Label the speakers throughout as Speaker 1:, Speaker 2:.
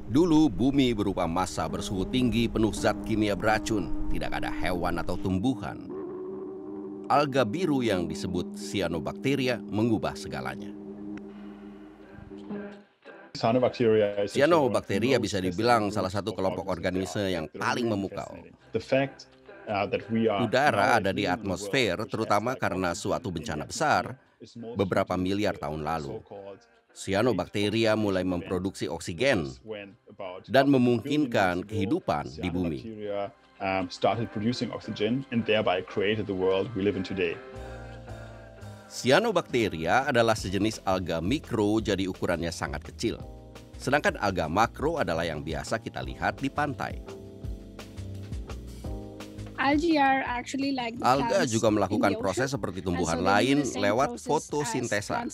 Speaker 1: Dulu bumi berupa massa bersuhu tinggi penuh zat kimia beracun, tidak ada hewan atau tumbuhan. Alga biru yang disebut cyanobacteria mengubah segalanya. Cyanobacteria bisa dibilang salah satu kelompok organisme yang paling memukau. Udara ada di atmosfer terutama karena suatu bencana besar beberapa miliar tahun lalu. Cyanobacteria mulai memproduksi oksigen dan memungkinkan kehidupan di bumi. Cyanobacteria adalah sejenis alga mikro, jadi ukurannya sangat kecil. Sedangkan alga makro adalah yang biasa kita lihat di pantai. Alga juga melakukan proses seperti tumbuhan lain lewat fotosintesa.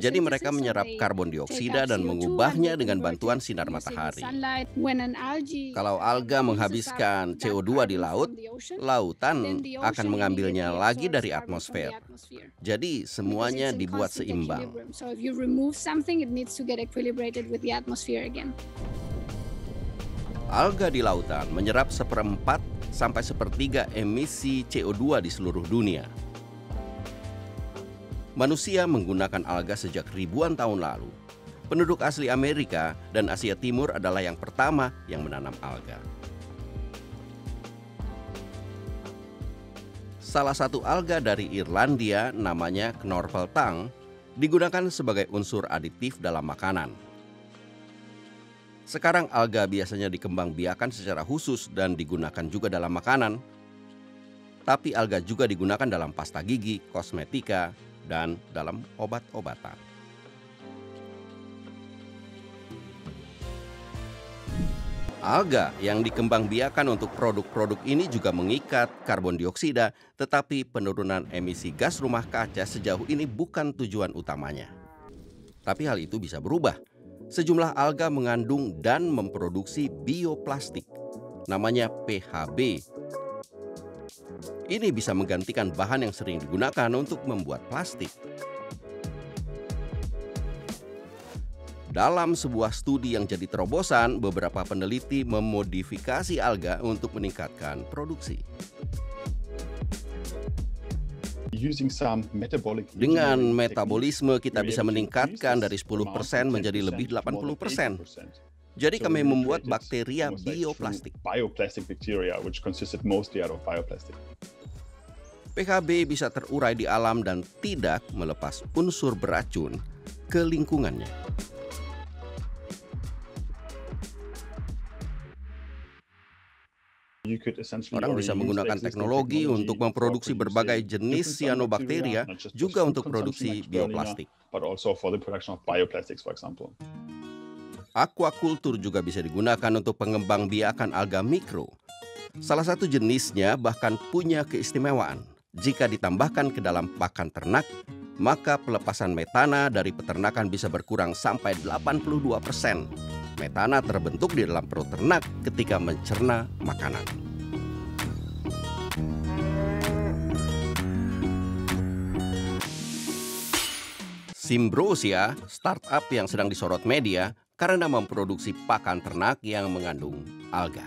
Speaker 1: Jadi mereka menyerap karbon dioksida dan mengubahnya dengan bantuan sinar matahari. Kalau alga menghabiskan CO2 di laut, lautan akan mengambilnya lagi dari atmosfer. Jadi semuanya dibuat seimbang. Alga di lautan menyerap 1/4 sampai 1/3 emisi CO2 di seluruh dunia. Manusia menggunakan alga sejak ribuan tahun lalu. Penduduk asli Amerika dan Asia Timur adalah yang pertama yang menanam alga. Salah satu alga dari Irlandia namanya Knorpeltang digunakan sebagai unsur aditif dalam makanan. Sekarang alga biasanya dikembangbiakan secara khusus dan digunakan juga dalam makanan. Tapi alga juga digunakan dalam pasta gigi, kosmetika, dan dalam obat-obatan. Alga yang dikembangbiakan untuk produk-produk ini juga mengikat karbon dioksida, tetapi penurunan emisi gas rumah kaca sejauh ini bukan tujuan utamanya. Tapi hal itu bisa berubah. Sejumlah alga mengandung dan memproduksi bioplastik, namanya PHB. Ini bisa menggantikan bahan yang sering digunakan untuk membuat plastik. Dalam sebuah studi yang jadi terobosan, beberapa peneliti memodifikasi alga untuk meningkatkan produksi. Dengan metabolisme kita bisa meningkatkan dari 10% menjadi lebih 80%. Jadi kami membuat bakteria bioplastik. PHB bisa terurai di alam dan tidak melepas unsur beracun ke lingkungannya. Orang bisa menggunakan teknologi untuk memproduksi berbagai jenis cyanobacteria, juga untuk produksi bioplastik. Aquaculture juga bisa digunakan untuk pengembangbiakan alga mikro. Salah satu jenisnya bahkan punya keistimewaan. Jika ditambahkan ke dalam pakan ternak, maka pelepasan metana dari peternakan bisa berkurang sampai 82%. Metana terbentuk di dalam perut ternak ketika mencerna makanan. Symbrosia, startup yang sedang disorot media karena memproduksi pakan ternak yang mengandung alga.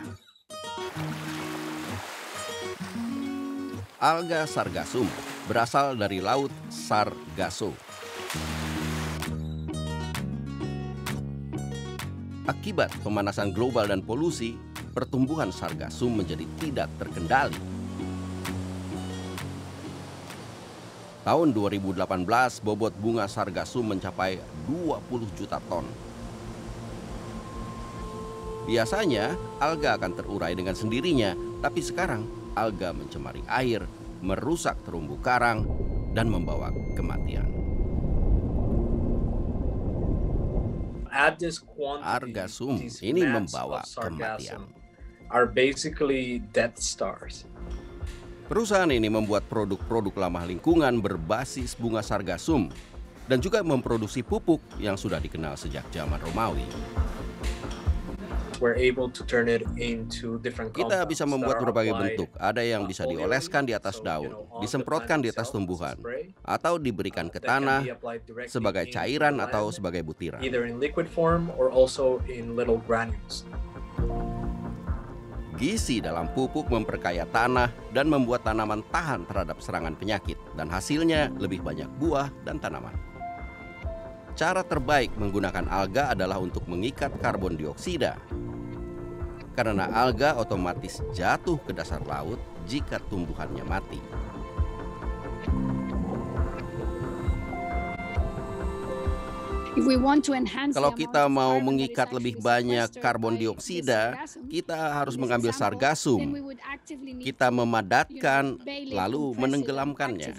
Speaker 1: Alga sargassum berasal dari laut Sargasso. Akibat pemanasan global dan polusi, pertumbuhan sargassum menjadi tidak terkendali. Tahun 2018, bobot bunga sargassum mencapai 20 juta ton. Biasanya, alga akan terurai dengan sendirinya, tapi sekarang alga mencemari air, merusak terumbu karang, dan membawa kematian. Sargassum ini membawa kematian. Perusahaan ini membuat produk-produk ramah lingkungan berbasis bunga sargassum dan juga memproduksi pupuk yang sudah dikenal sejak zaman Romawi. Kita bisa membuat berbagai bentuk. Ada yang bisa dioleskan di atas daun, disemprotkan di atas tumbuhan, atau diberikan ke tanah sebagai cairan atau sebagai butiran. Gizi dalam pupuk memperkaya tanah dan membuat tanaman tahan terhadap serangan penyakit, dan hasilnya lebih banyak buah dan tanaman. Cara terbaik menggunakan alga adalah untuk mengikat karbon dioksida, karena alga otomatis jatuh ke dasar laut jika tumbuhannya mati. Kalau kita mau mengikat lebih banyak karbon dioksida, kita harus mengambil sargasum. Kita memadatkan lalu menenggelamkannya.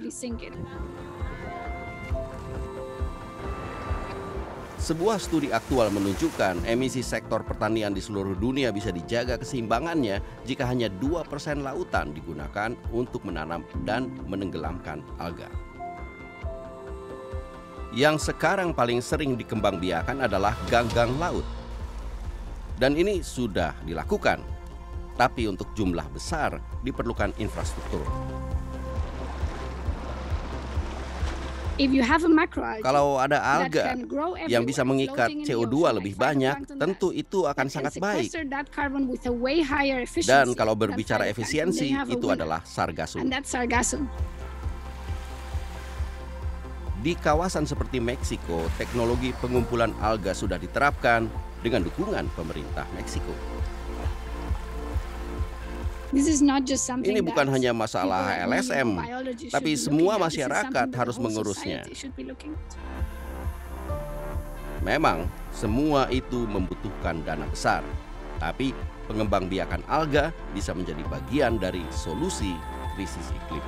Speaker 1: Sebuah studi aktual menunjukkan emisi sektor pertanian di seluruh dunia bisa dijaga keseimbangannya jika hanya 2% lautan digunakan untuk menanam dan menenggelamkan alga. Yang sekarang paling sering dikembangbiakan adalah ganggang laut. Dan ini sudah dilakukan, tapi untuk jumlah besar diperlukan infrastruktur. Kalau ada alga yang bisa mengikat CO2 lebih banyak, tentu itu akan sangat baik. Dan kalau berbicara efisiensi, itu adalah sargasum. Di kawasan seperti Meksiko, teknologi pengumpulan alga sudah diterapkan dengan dukungan pemerintah Meksiko. Ini bukan hanya masalah LSM, tapi semua masyarakat harus mengurusnya. Memang, semua itu membutuhkan dana besar, tapi pengembangbiakan alga bisa menjadi bagian dari solusi krisis iklim.